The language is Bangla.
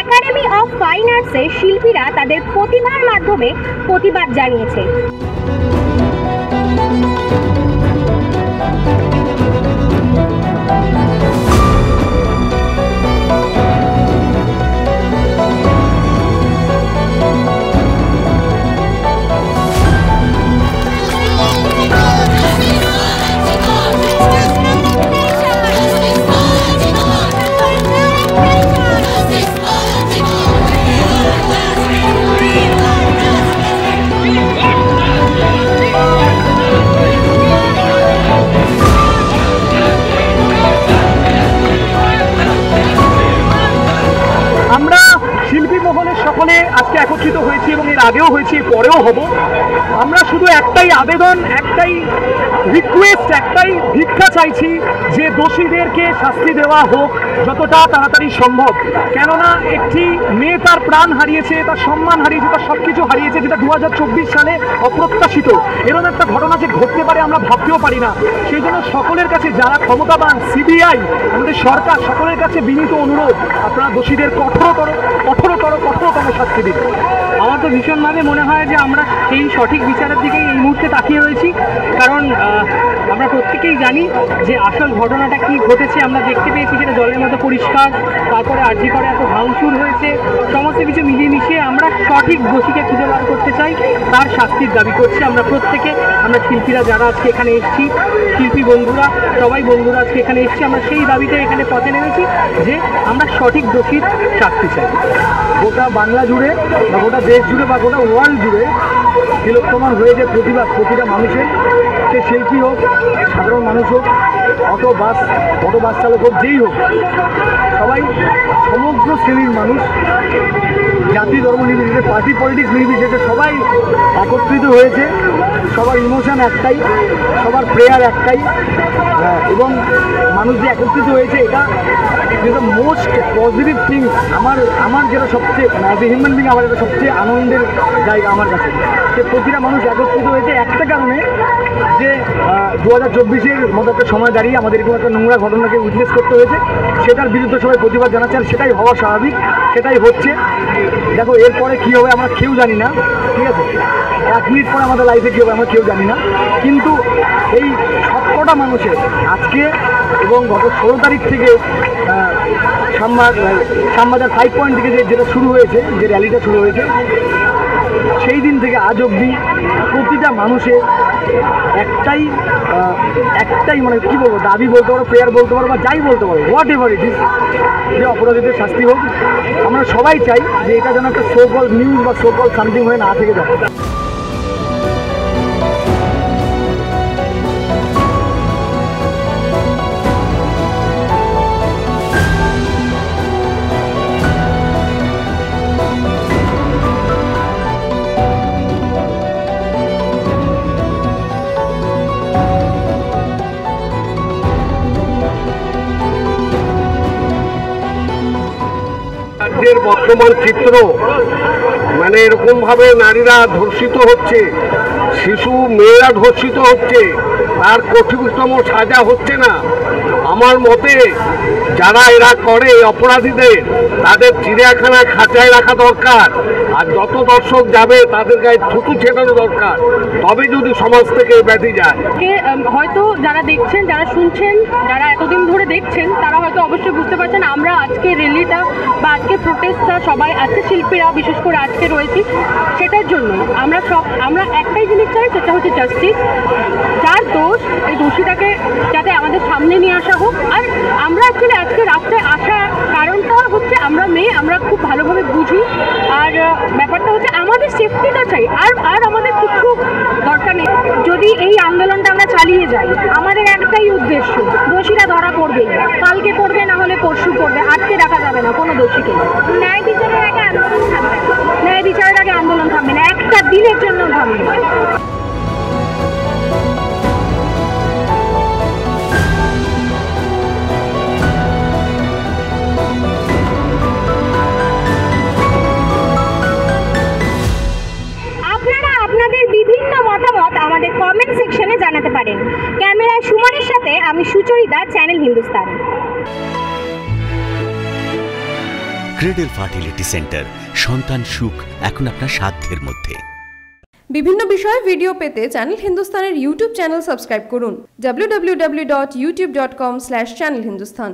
একাডেমি অফ ফাইন আর্টসের শিল্পীরা তাদের প্রতিভার মাধ্যমে প্রতিবাদ জানিয়েছে। শিল্পী মহলের সকলে আজকে একত্রিত হয়েছি এবং এর আগেও হয়েছি, পরেও হব। আমরা শুধু একটাই আবেদন, একটাই রিকোয়েস্ট, একটাই ভিক্ষা চাইছি যে দোষীদেরকে শাস্তি দেওয়া হোক যতটা তাড়াতাড়ি সম্ভব। কেননা একটি মেয়ে তার প্রাণ হারিয়েছে, তার সম্মান হারিয়েছে, তার সব কিছু হারিয়েছে, যেটা 2024 সালে অপ্রত্যাশিত। এরকম একটা ঘটনা যে ঘটতে পারে আমরা ভাবতেও পারি না। সেই জন্য সকলের কাছে, যারা ক্ষমতাবান, সিবিআই, আমাদের সরকার, সকলের কাছে বিনীত অনুরোধ, আপনারা দোষীদের কঠোরতম শাস্তি দিন। আমার তো ভীষণভাবে মনে হয় যে আমরা সেই সঠিক বিচারের দিকেই এই মুহূর্তে তাকিয়ে রয়েছি। কারণ আমরা প্রত্যেকেই জানি যে আসল ঘটনাটা কি ঘটেছে। আমরা দেখতে পেয়েছি সেটা জলের মতো পরিষ্কার। তারপরে আরজি করে এত ভাঙচুর হয়েছে, সমস্ত কিছু মিলিয়ে মিশিয়ে আমরা সঠিক দোষীকে খুঁজে বার করতে চাই, তার শাস্তির দাবি করছি। আমরা প্রত্যেকে, আমরা শিল্পীরা যারা আজকে এখানে এসেছি, শিল্পী বন্ধুরা, সবাই বন্ধুরা আজকে এখানে এসেছি, আমরা সেই দাবিতে এখানে পথে নেমেছি যে আমরা সঠিক দোষীর শাস্তি চাই। গোটা বাংলা জুড়ে বা গোটা দেশ জুড়ে বা গোটা ওয়ার্ল্ড জুড়ে তিলোত্তমার হয়ে যে প্রতিবাদ প্রতিটা মানুষের, সে শিল্পী হোক, সাধারণ মানুষ হোক, অটো বাস চালক হোক, যেই হোক, সবাই সমগ্র শ্রেণীর মানুষ, জাতি ধর্ম নির্বিশেষে, পার্টি পলিটিক্স নির্বিশেষে সবাই একত্রিত হয়েছে। সবার ইমোশন একটাই, সবার প্রেয়ার একটাই, এবং মানুষ যে একত্রিত হয়েছে এটা যেটা মোস্ট পজিটিভ থিং। আমার যেটা সবচেয়ে অ্যাজ এ হিউম্যান বিং আমার এটা সবচেয়ে আনন্দের জায়গা আমার কাছে। যে প্রতিটা মানুষ একত্রিত হয়েছে একটা কারণে, যে 2024-এর মতো একটা সময় দাঁড়িয়ে আমাদের এরকম একটা নোংরা ঘটনাকে উইটনেস করতে হয়েছে, সেটার বিরুদ্ধে সবাই প্রতিবাদ জানাচ্ছে। আর সেটাই হওয়া স্বাভাবিক, সেটাই হচ্ছে। দেখো এরপরে কী হবে আমরা কেউ জানি না, ঠিক আছে? 1 মিনিট পরে আমাদের লাইফে কী হবে আমরা কেউ জানি না। কিন্তু এই সবকটা মানুষের আজকে এবং গত 16 তারিখ থেকে শ্যামবাজার 5 পয়েন্ট থেকে যেটা শুরু হয়েছে, যে র্যালিটা শুরু হয়েছে, সেই দিন থেকে আজ অবধি প্রতিটা মানুষের একটাই মানে কী বলবো, দাবি বলতে পারো, প্রেয়ার বলতে পারো, বা যাই বলতে পারো, হোয়াট এভার ইট ইজ, যে অপরাধীদের শাস্তি হোক। আমরা সবাই চাই যে এটা যেন একটা সো কল নিউজ বা সো কল সামথিং হয়ে না থেকে যায়। বর্তমান চিত্র মানে এরকমভাবে নারীরা ধর্ষিত হচ্ছে, শিশু মেয়েরা ধর্ষিত হচ্ছে, তার কঠিনতম সাজা হচ্ছে না। আমার মতে যারা এরা করে অপরাধীদের, তাদের চিড়িয়াখানায় খাঁচায় রাখা দরকার। আর যত দর্শক যাবে তাদের গায়ে থুতু ছেটানো দরকার, তবে যদি সমাজ থেকে ব্যাধি যায়। হয়তো যারা দেখছেন, যারা শুনছেন, যারা এতদিন ধরে দেখছেন, তারা হয়তো অবশ্যই বুঝতে পারছেন আমরা আজকে র্যালিটা বা আজকে প্রোটেস্টটা সবাই, আজকে শিল্পীরা বিশেষ করে আজকে রয়েছি সেটার জন্য। আমরা একটাই জিনিস চাই, সেটা হচ্ছে জাস্টিস। যার দোষ, এই দোষীটাকে যাতে আমাদের সামনে নিয়ে আসা হোক। আর আমরা অ্যাকচুয়ালি আজকে রাস্তায় আসা কারণটা হচ্ছে আমরা মেয়ে, আমরা খুব ভালোভাবে বুঝি। আর ব্যাপারটা হচ্ছে আমাদের সেফটিটা চাই, আর আমাদের কিছু দরকার নেই। যদি এই আন্দোলনটা আমরা চালিয়ে যাই, আমাদের একটাই উদ্দেশ্য, দোষীরা ধরা পড়বে, কালকে পড়বে, না হলে পরশু পড়বে, আটকে রাখা যাবে না কোনো দোষীকে। ন্যায় বিচারের আগে আন্দোলন থাকবে, ন্যায় বিচারের আগে আন্দোলন থাকবে না, একটা দিনের জন্য থাকবে। আমি Sucharita, channel Hindustan. Cradle fertility centre, সন্তান সুখ এখন আপনার সাধ্যের মধ্যে। বিভিন্ন বিষয়ে ভিডিও পেতে চ্যানেল হিন্দুস্তানের ইউটিউব চ্যানেল সাবস্ক্রাইব করুন www.youtube.com/channelhindustan।